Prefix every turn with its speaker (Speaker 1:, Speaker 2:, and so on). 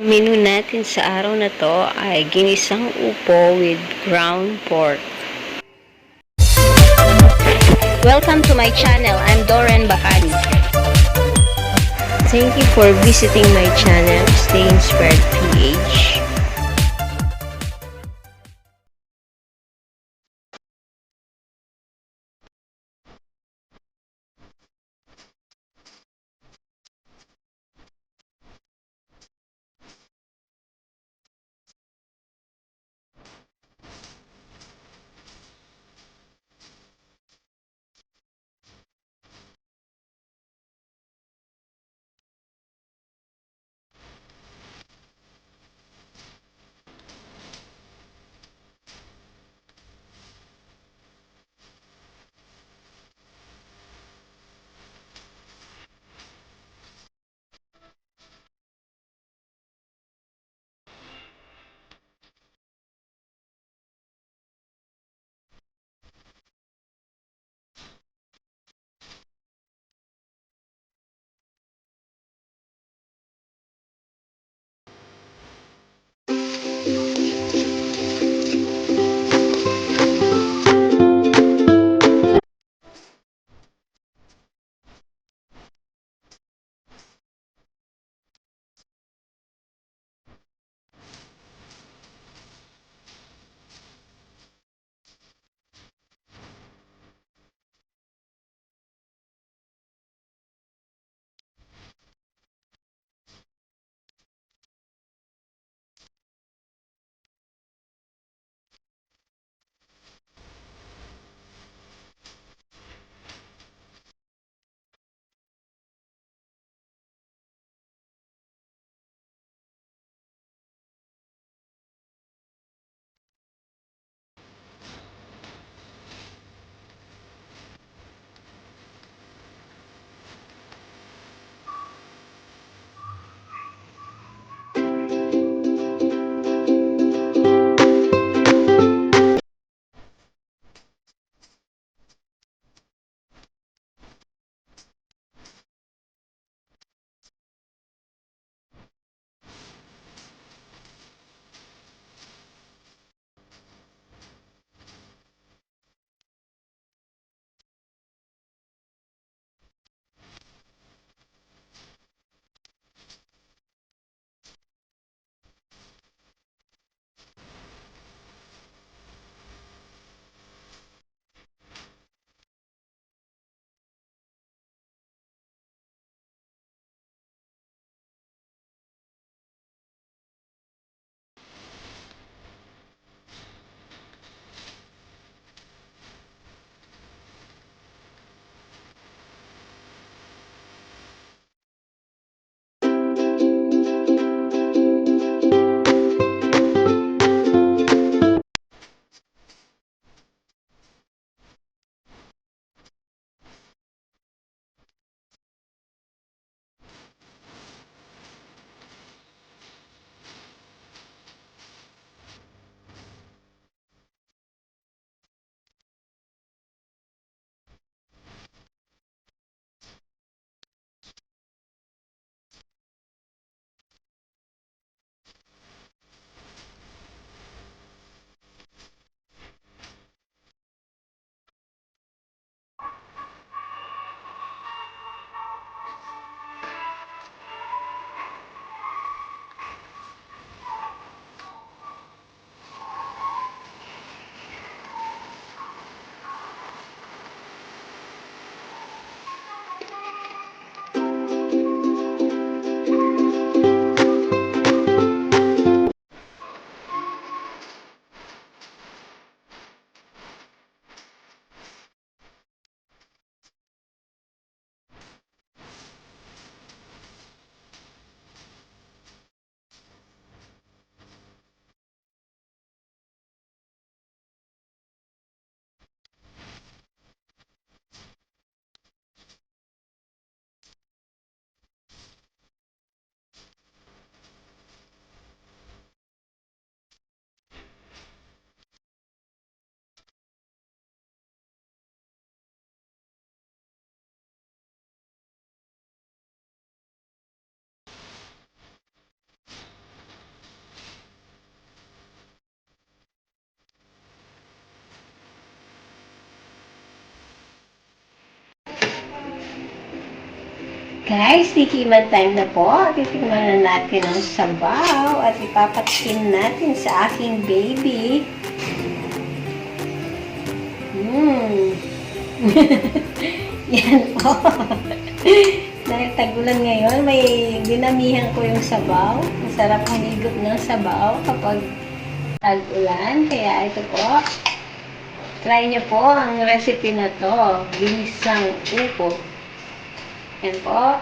Speaker 1: Menu natin sa araw na to ay ginisang upo with ground pork. Welcome to my channel. I'm Doren Bacali. Thank you for visiting my channel, Stay Inspired PH. Guys, tikiman time na po. Titikman na natin ang sabaw at ipapatikim natin sa aking baby. Yan po. Dahil tag-ulan ngayon, may dinamihan ko yung sabaw. Masarap ang higop ng sabaw kapag tag-ulan. Kaya ito po. Try nyo po ang recipe na to. Ginisang upo. Yan po.